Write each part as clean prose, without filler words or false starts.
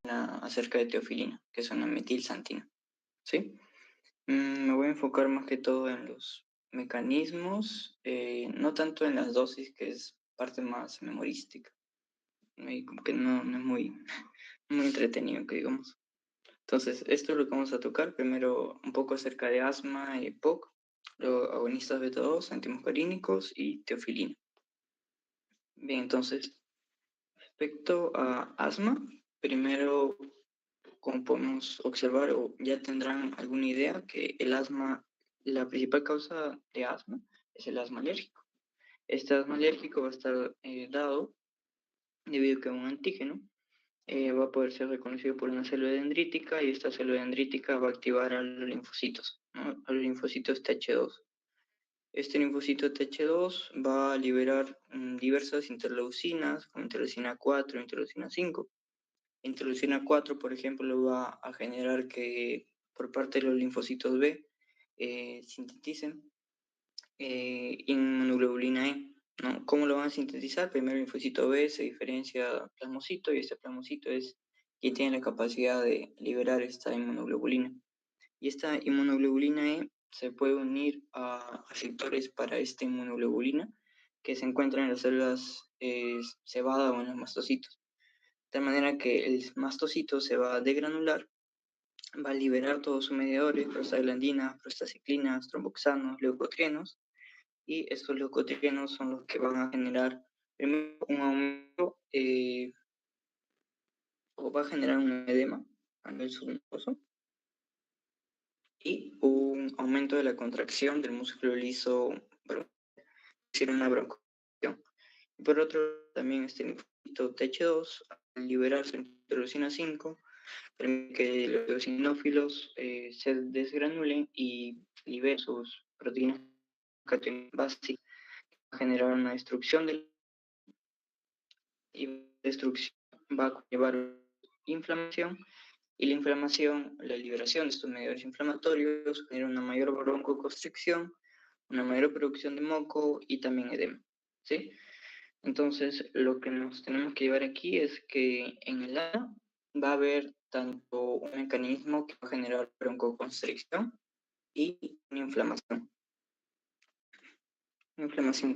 acerca de teofilina, que es una metilsantina, ¿sí? Me voy a enfocar más que todo en los mecanismos, no tanto en las dosis, que es parte más memorística, y como que no es muy entretenido, que digamos. Entonces, esto es lo que vamos a tocar. Primero, un poco acerca de asma y POC, luego agonistas beta 2, antimuscarínicos y teofilina. Bien, entonces, respecto a asma, primero, como podemos observar, o ya tendrán alguna idea, que el asma, la principal causa de asma es el asma alérgico. Este asma alérgico va a estar dado debido a que un antígeno va a poder ser reconocido por una célula dendrítica y esta célula dendrítica va a activar a los linfocitos, ¿no? A los linfocitos Th2. Este linfocito Th2 va a liberar diversas interleucinas, como interleucina 4, interleucina 5. Interleucina 4, por ejemplo, va a generar que por parte de los linfocitos B sinteticen inmunoglobulina E, ¿no? ¿Cómo lo van a sintetizar? Primero el linfocito B se diferencia plasmocito y este plasmocito es quien tiene la capacidad de liberar esta inmunoglobulina. Y esta inmunoglobulina E se puede unir a receptores para esta inmunoglobulina que se encuentran en las células cebada o en los mastocitos. De tal manera que el mastocito se va a degranular, va a liberar todos sus mediadores, prostaglandinas, prostaciclinas, tromboxanos, leucotrienos, y estos leucotrienos son los que van a generar primero un aumento o va a generar un edema a nivel submucoso y un aumento de la contracción del músculo liso, es decir, una broncoconstricción. Y por otro lado, también este linfocito Th2, al liberar su interleucina 5, permite que los eosinófilos se desgranulen y liberen sus proteínas básicas, generar una destrucción del y destrucción va a llevar inflamación y la inflamación, la liberación de estos mediadores inflamatorios genera una mayor broncoconstricción, una mayor producción de moco y también edema, ¿sí? Entonces, lo que nos tenemos que llevar aquí es que en el ANA va a haber tanto un mecanismo que va a generar broncoconstricción y una inflamación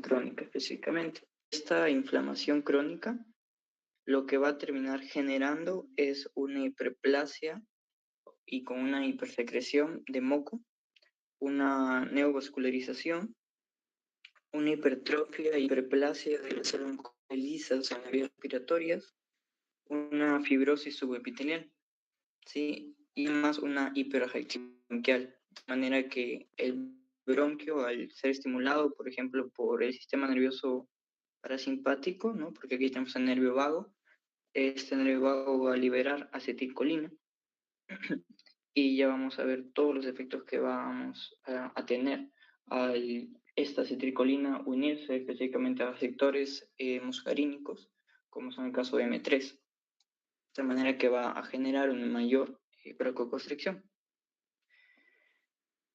crónica específicamente. Esta inflamación crónica lo que va a terminar generando es una hiperplasia y con una hipersecreción de moco, una neovascularización, una hipertrofia e hiperplasia de las células lisas en las vías respiratorias, una fibrosis subepitelial, ¿sí? Y más una hiperreactividad bronquial, de manera que el bronquio, al ser estimulado, por ejemplo, por el sistema nervioso parasimpático, ¿no? Porque aquí tenemos el nervio vago, este nervio vago va a liberar acetilcolina y ya vamos a ver todos los efectos que vamos a tener al esta acetilcolina unirse específicamente a receptores muscarínicos, como son el caso de M3, de manera que va a generar una mayor broncoconstricción.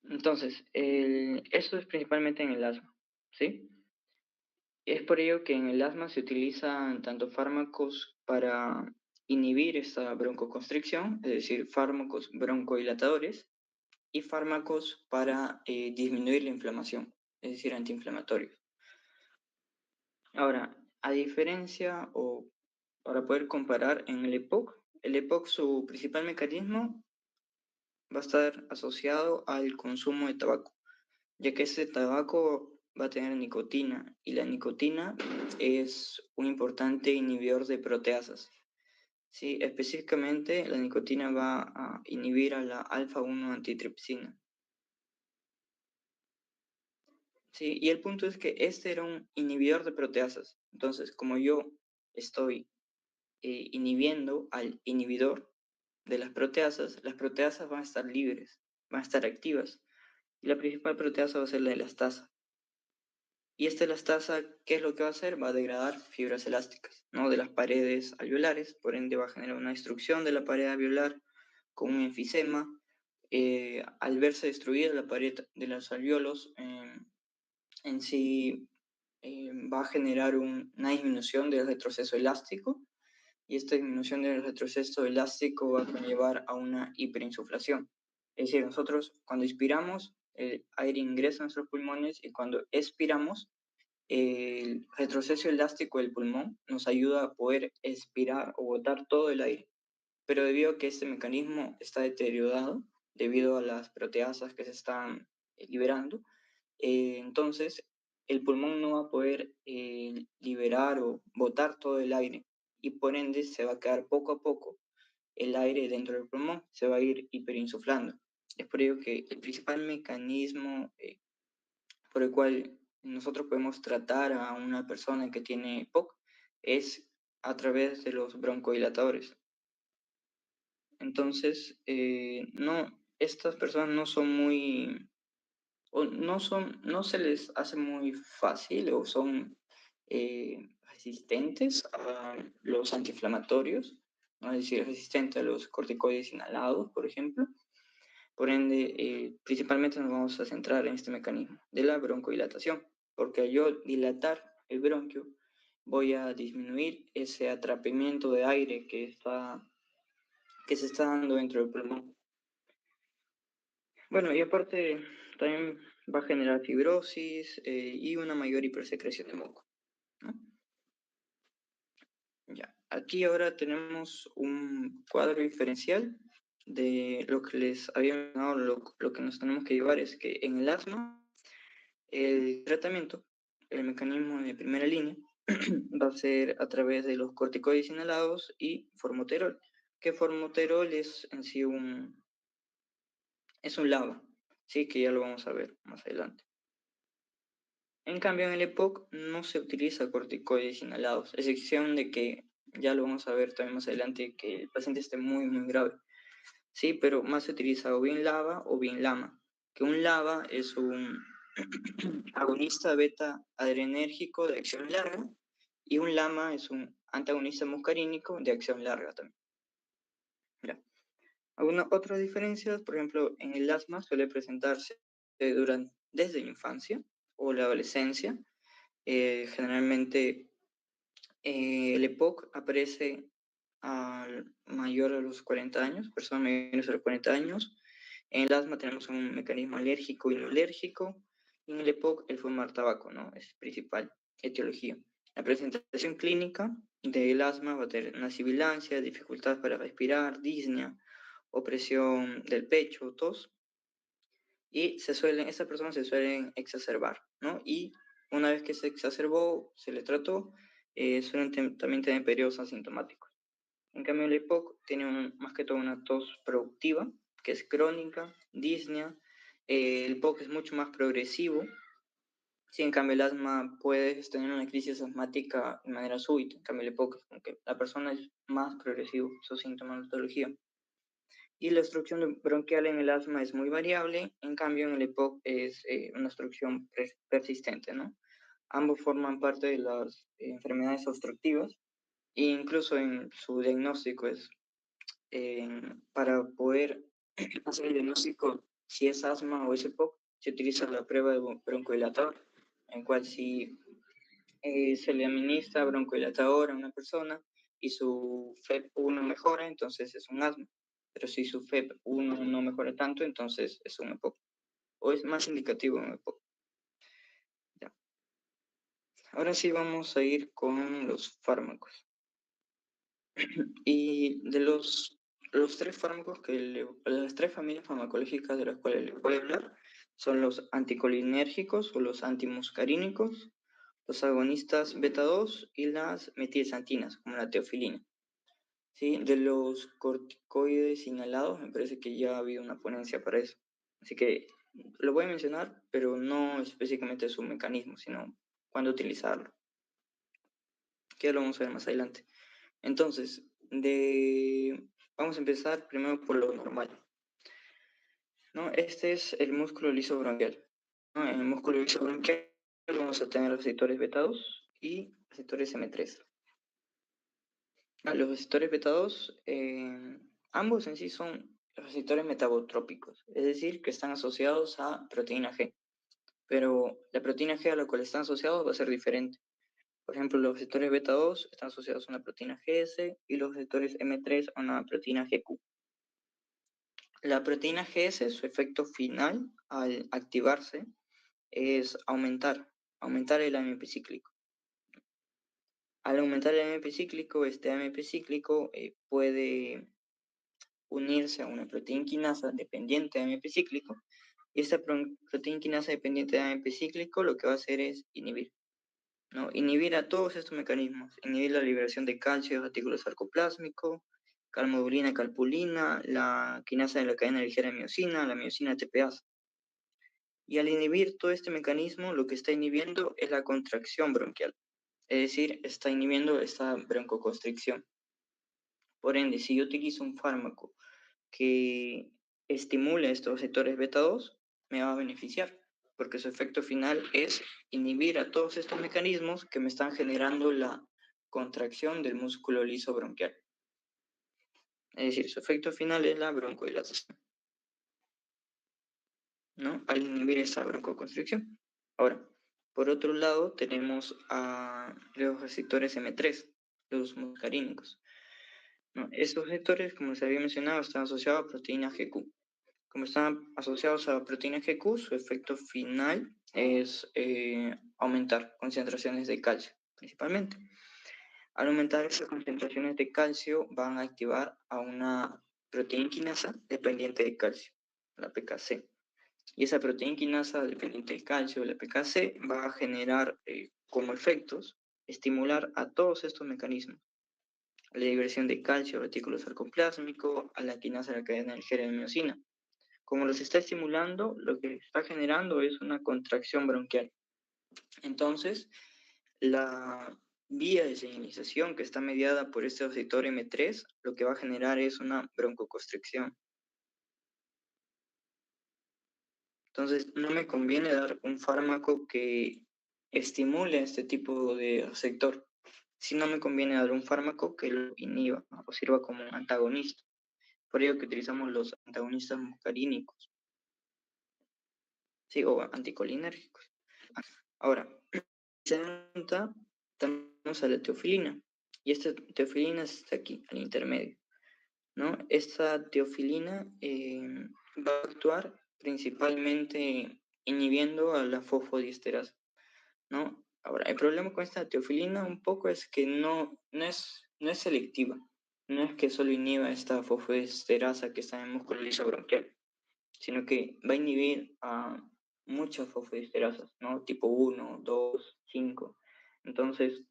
Entonces, eso es principalmente en el asma, ¿sí? Es por ello que en el asma se utilizan tanto fármacos para inhibir esta broncoconstricción, es decir, fármacos broncodilatadores, y fármacos para disminuir la inflamación, es decir, antiinflamatorios. Ahora, a diferencia o para poder comparar en el EPOC su principal mecanismo va a estar asociado al consumo de tabaco, ya que ese tabaco va a tener nicotina y la nicotina es un importante inhibidor de proteasas. Sí, específicamente la nicotina va a inhibir a la alfa-1 antitripsina. Sí, y el punto es que este era un inhibidor de proteasas. Entonces, como yo estoy inhibiendo al inhibidor de las proteasas van a estar libres, van a estar activas. Y la principal proteasa va a ser la elastasa. Y esta elastasa, ¿qué es lo que va a hacer? Va a degradar fibras elásticas, ¿no? De las paredes alveolares, por ende va a generar una destrucción de la pared alveolar con un enfisema. Al verse destruida la pared de los alveolos, en sí va a generar una disminución del retroceso elástico y esta disminución del retroceso elástico va a conllevar a una hiperinsuflación. Es decir, nosotros cuando inspiramos, el aire ingresa a nuestros pulmones y cuando expiramos, el retroceso elástico del pulmón nos ayuda a poder expirar o botar todo el aire. Pero debido a que este mecanismo está deteriorado, debido a las proteasas que se están liberando, entonces el pulmón no va a poder liberar o botar todo el aire y por ende se va a quedar poco a poco el aire dentro del pulmón, se va a ir hiperinsuflando. Es por ello que el principal mecanismo por el cual nosotros podemos tratar a una persona que tiene EPOC es a través de los broncodilatadores. Entonces, estas personas no son muy, o no se les hace muy fácil o son resistentes a los antiinflamatorios, ¿no? Es decir, resistentes a los corticoides inhalados, por ejemplo. Por ende, principalmente nos vamos a centrar en este mecanismo de la broncodilatación, porque al yo dilatar el bronquio, voy a disminuir ese atrapamiento de aire que se está dando dentro del pulmón. Bueno, y aparte también va a generar fibrosis y una mayor hipersecreción de moco, ¿no? Ya. Aquí ahora tenemos un cuadro diferencial de lo que les había mencionado, lo que nos tenemos que llevar es que en el asma, el tratamiento, el mecanismo de primera línea, va a ser a través de los corticoides inhalados y formoterol, que formoterol es en sí es un LABA, sí, que ya lo vamos a ver más adelante. En cambio, en el EPOC no se utiliza corticoides inhalados, a excepción de que ya lo vamos a ver también más adelante, que el paciente esté muy, muy grave. Sí, pero más se utiliza o bien LABA o bien LAMA, que un LABA es un agonista beta adrenérgico de acción larga y un LAMA es un antagonista muscarínico de acción larga también. ¿Ya? Algunas otras diferencias, por ejemplo, en el asma suele presentarse desde la infancia o la adolescencia. Generalmente el EPOC aparece al mayor a los 40 años, personas mayores a los 40 años. En el asma tenemos un mecanismo alérgico y no alérgico. Y en el EPOC el fumar tabaco, ¿no? Es principal etiología. La presentación clínica del asma va a tener una sibilancia, dificultad para respirar, disnea, opresión del pecho, tos. Y esas personas se suelen exacerbar, ¿no? Y una vez que se exacerbó, se le trató, suelen también tener periodos asintomáticos. En cambio, el EPOC tiene más que todo una tos productiva, que es crónica, disnea. El EPOC es mucho más progresivo. Sí, en cambio, el asma puede tener una crisis asmática de manera súbita. En cambio, el EPOC es como que la persona es más progresivo, su sintomatología. Y la obstrucción bronquial en el asma es muy variable, en cambio en el EPOC es una obstrucción persistente, ¿no? Ambos forman parte de las enfermedades obstructivas e incluso en su diagnóstico es para poder hacer el diagnóstico si es asma o es EPOC, se utiliza la prueba de broncodilatador, en cual si se le administra broncodilatador a una persona y su FEP1 mejora, entonces es un asma. Pero si su FEP1 no mejora tanto, entonces es un EPOC. O es más indicativo un EPOC. Ya. Ahora sí vamos a ir con los fármacos. Y de los tres fármacos, las tres familias farmacológicas de las cuales les voy a hablar, son los anticolinérgicos o los antimuscarínicos, los agonistas beta 2 y las metilxantinas, como la teofilina. ¿Sí? De los corticoides inhalados, me parece que ya ha habido una ponencia para eso. Así que lo voy a mencionar, pero no específicamente su mecanismo, sino cuándo utilizarlo, que ya lo vamos a ver más adelante. Entonces, vamos a empezar primero por lo normal, ¿no? Este es el músculo liso bronquial, ¿no? En el músculo liso bronquial vamos a tener receptores beta 2 y receptores M3. Los receptores beta 2, ambos en sí son receptores metabotrópicos, es decir, que están asociados a proteína G, pero la proteína G a la cual están asociados va a ser diferente. Por ejemplo, los receptores beta 2 están asociados a una proteína GS y los receptores M3 a una proteína GQ. La proteína GS, su efecto final al activarse es aumentar el AMP cíclico. Al aumentar el AMP cíclico, este AMP cíclico puede unirse a una proteína quinasa dependiente de AMP cíclico, y esta proteína quinasa dependiente de AMP cíclico lo que va a hacer es inhibir, ¿no? Inhibir a todos estos mecanismos, inhibir la liberación de calcio de retículo sarcoplásmico, calmodulina, calpulina, la quinasa de la cadena ligera de miosina, la miosina TPase. Y al inhibir todo este mecanismo, lo que está inhibiendo es la contracción bronquial, es decir, está inhibiendo esta broncoconstricción. Por ende, si yo utilizo un fármaco que estimule estos receptores beta 2, me va a beneficiar, porque su efecto final es inhibir a todos estos mecanismos que me están generando la contracción del músculo liso bronquial. Es decir, su efecto final es la broncodilatación, ¿no? Al inhibir esa broncoconstricción. Ahora, por otro lado, tenemos a los receptores M3, los muscarínicos, ¿no? Estos receptores, como les había mencionado, están asociados a proteína GQ. Como están asociados a la proteína GQ, su efecto final es aumentar concentraciones de calcio, principalmente. Al aumentar esas concentraciones de calcio, van a activar a una proteína quinasa dependiente de calcio, la PKC. Y esa proteína quinasa dependiente de calcio, la PKC, va a generar como efectos estimular a todos estos mecanismos. La liberación de calcio, retículo sarcoplásmico, a la quinasa de la cadena ligera de miosina. Como los está estimulando, lo que está generando es una contracción bronquial. Entonces, la vía de señalización que está mediada por este receptor M3, lo que va a generar es una broncoconstricción. Entonces, no me conviene dar un fármaco que estimule este tipo de receptor, sino me conviene dar un fármaco que lo inhiba, ¿no? O sirva como un antagonista. Por ello que utilizamos los antagonistas muscarínicos, sí, o anticolinérgicos. Ahora, presenta, tenemos a la teofilina, y esta teofilina está aquí, al intermedio, ¿no? Esta teofilina va a actuar principalmente inhibiendo a la fosfodiesterasa, ¿no? Ahora, el problema con esta teofilina un poco es que no es selectiva, no es que solo inhiba esta fosfodiesterasa que está en el músculo liso bronquial, sino que va a inhibir a muchas fosfodiesterasas, ¿no? Tipo 1, 2, 5. Entonces,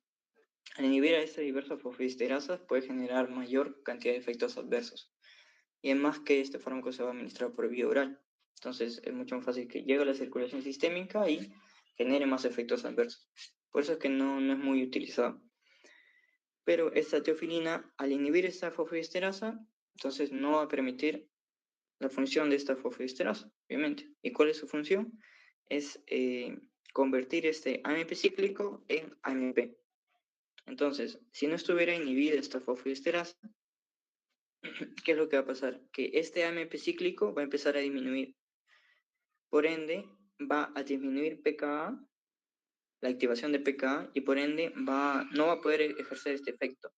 al inhibir a estas diversas fosfodiesterasas puede generar mayor cantidad de efectos adversos. Y además que este fármaco se va a administrar por vía oral. Entonces, es mucho más fácil que llegue a la circulación sistémica y genere más efectos adversos. Por eso es que no es muy utilizado. Pero esta teofilina, al inhibir esta fosfodiesterasa, entonces no va a permitir la función de esta fosfodiesterasa, obviamente. ¿Y cuál es su función? Es convertir este AMP cíclico en AMP. Entonces, si no estuviera inhibida esta fosfodiesterasa, ¿qué es lo que va a pasar? Que este AMP cíclico va a empezar a disminuir. Por ende, va a disminuir pKa, la activación de pKa, y por ende no va a poder ejercer este efecto.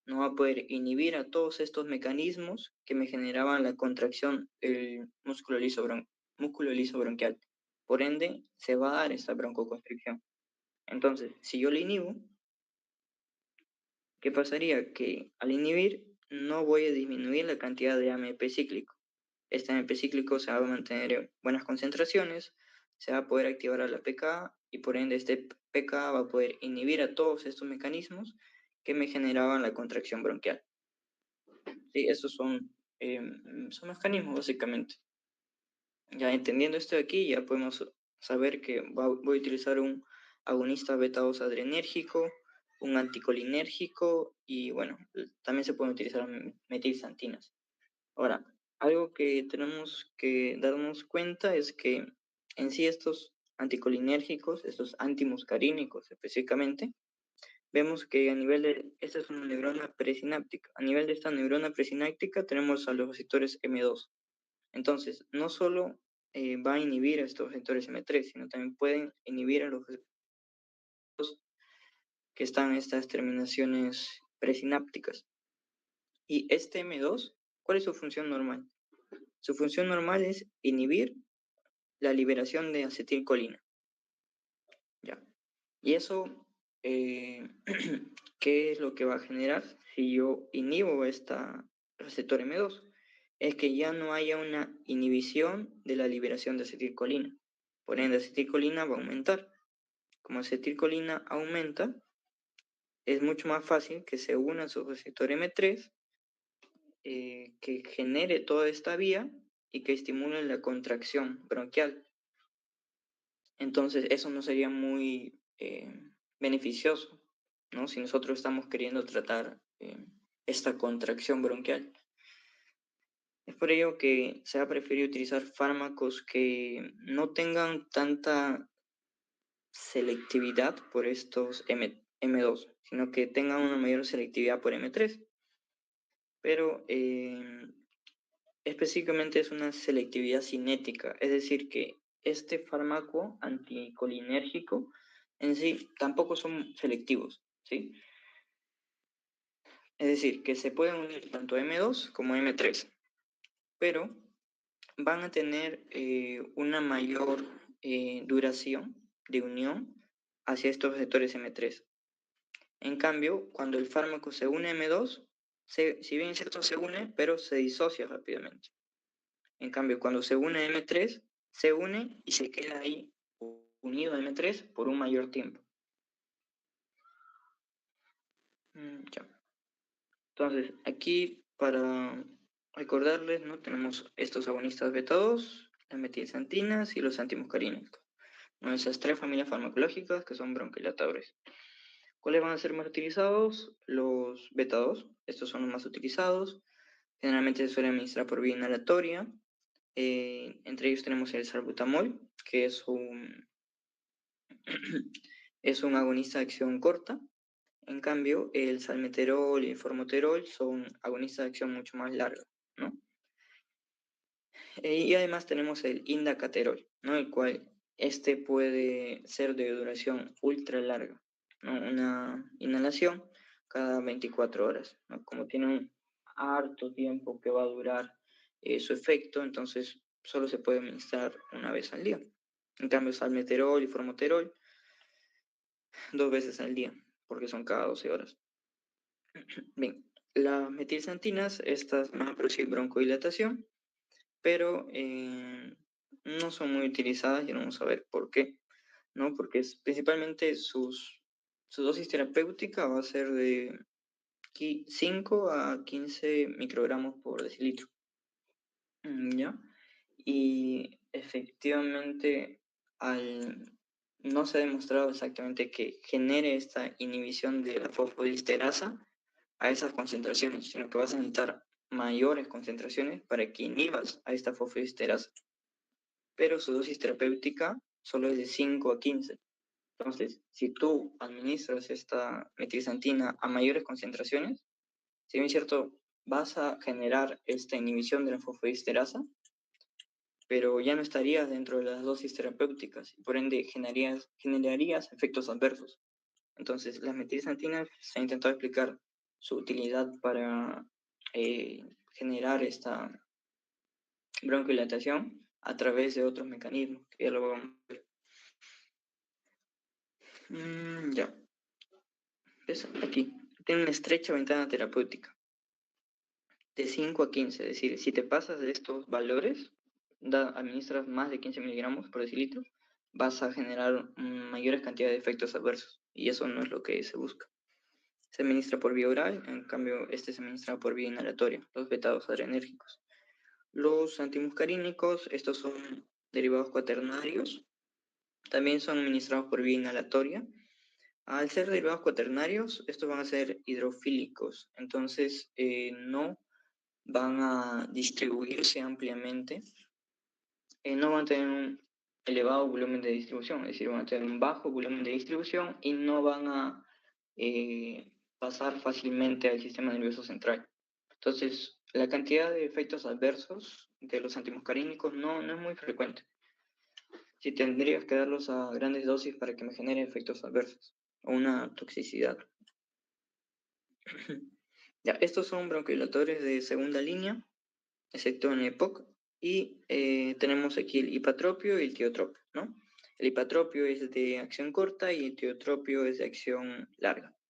No va a poder inhibir a todos estos mecanismos que me generaban la contracción del músculo liso bronquial. Por ende, se va a dar esta broncoconstricción. Entonces, si yo le inhibo, ¿qué pasaría? Que al inhibir no voy a disminuir la cantidad de AMP cíclico. Este AMP cíclico se va a mantener en buenas concentraciones, se va a poder activar a la PKA y por ende este PKA va a poder inhibir a todos estos mecanismos que me generaban la contracción bronquial. Sí, esos son mecanismos básicamente. Ya entendiendo esto de aquí, ya podemos saber que voy a utilizar un agonista beta 2 adrenérgico, un anticolinérgico y bueno, también se pueden utilizar metilxantinas. Ahora, algo que tenemos que darnos cuenta es que en sí estos anticolinérgicos, estos antimuscarínicos específicamente, vemos que a nivel de, esta es una neurona presináptica, a nivel de esta neurona presináptica tenemos a los receptores M2. Entonces, no solo va a inhibir a estos receptores M3, sino también pueden inhibir a los receptores que están estas terminaciones presinápticas. Y este M2, ¿cuál es su función normal? Su función normal es inhibir la liberación de acetilcolina. ¿Ya? Y eso, ¿qué es lo que va a generar si yo inhibo esta receptor M2? Es que ya no haya una inhibición de la liberación de acetilcolina. Por ende, acetilcolina va a aumentar. Como acetilcolina aumenta, es mucho más fácil que se una a su receptor M3, que genere toda esta vía y que estimule la contracción bronquial. Entonces, eso no sería muy beneficioso, ¿no? Si nosotros estamos queriendo tratar esta contracción bronquial. Es por ello que se ha preferido utilizar fármacos que no tengan tanta selectividad por estos M2, sino que tengan una mayor selectividad por M3. Pero específicamente es una selectividad cinética, es decir, que este fármaco anticolinérgico en sí tampoco son selectivos, ¿sí? Es decir, que se pueden unir tanto M2 como M3, pero van a tener una mayor duración de unión hacia estos receptores M3. En cambio, cuando el fármaco se une a M2, si bien es cierto se une, pero se disocia rápidamente. En cambio, cuando se une a M3, se une y se queda ahí unido a M3 por un mayor tiempo. Ya. Entonces, aquí para recordarles, ¿no? Tenemos estos agonistas beta 2, las metilxantinas y los antimuscarínicos. ¿No? Esas tres familias farmacológicas que son bronquilatadores. ¿Cuáles van a ser más utilizados? Los beta 2, estos son los más utilizados. Generalmente se suele administrar por vía inhalatoria. Entre ellos tenemos el salbutamol, que es un agonista de acción corta. En cambio, el salmeterol y el formoterol son agonistas de acción mucho más larga, ¿no? Y además tenemos el indacaterol, ¿no? El cual este puede ser de duración ultra larga, ¿no? Una inhalación cada 24 horas, ¿no? Como tiene un harto tiempo que va a durar su efecto, entonces solo se puede administrar una vez al día. En cambio, salmeterol y formoterol, 2 veces al día, porque son cada 12 horas. Bien, las metilxantinas, estas van a producir broncodilatación, pero no son muy utilizadas y vamos a ver por qué, ¿no? Porque principalmente su dosis terapéutica va a ser de 5 a 15 microgramos por decilitro, ¿ya? Y efectivamente, no se ha demostrado exactamente que genere esta inhibición de la fosfodiesterasa a esas concentraciones, sino que vas a necesitar mayores concentraciones para que inhibas a esta fosfodiesterasa. Pero su dosis terapéutica solo es de 5 a 15. Entonces, si tú administras esta metilxantina a mayores concentraciones, si bien es cierto, vas a generar esta inhibición de la fosfodiesterasa, pero ya no estarías dentro de las dosis terapéuticas y por ende generarías efectos adversos. Entonces, las metilxantinas se ha intentado explicar su utilidad para generar esta broncodilatación a través de otros mecanismos, que ya lo vamos a ver. Ya, ¿ves? Aquí tiene una estrecha ventana terapéutica de 5 a 15, es decir, si te pasas de estos valores, administras más de 15 miligramos por decilitro, vas a generar mayores cantidades de efectos adversos, y eso no es lo que se busca. Se administra por vía oral, en cambio este se administra por vía inhalatoria, los betados adrenérgicos. Los antimuscarínicos, estos son derivados cuaternarios, también son administrados por vía inhalatoria. Al ser derivados cuaternarios, estos van a ser hidrofílicos, entonces no van a distribuirse ampliamente, no van a tener un elevado volumen de distribución, es decir, van a tener un bajo volumen de distribución y no van a pasar fácilmente al sistema nervioso central. Entonces, la cantidad de efectos adversos de los antimuscarínicos no es muy frecuente. Si tendrías que darlos a grandes dosis para que me genere efectos adversos. o una toxicidad. Ya, estos son bronquiodilatores de segunda línea, excepto en EPOC, y tenemos aquí el hipatropio y el tiotropio, ¿no? El hipatropio es de acción corta y el tiotropio es de acción larga.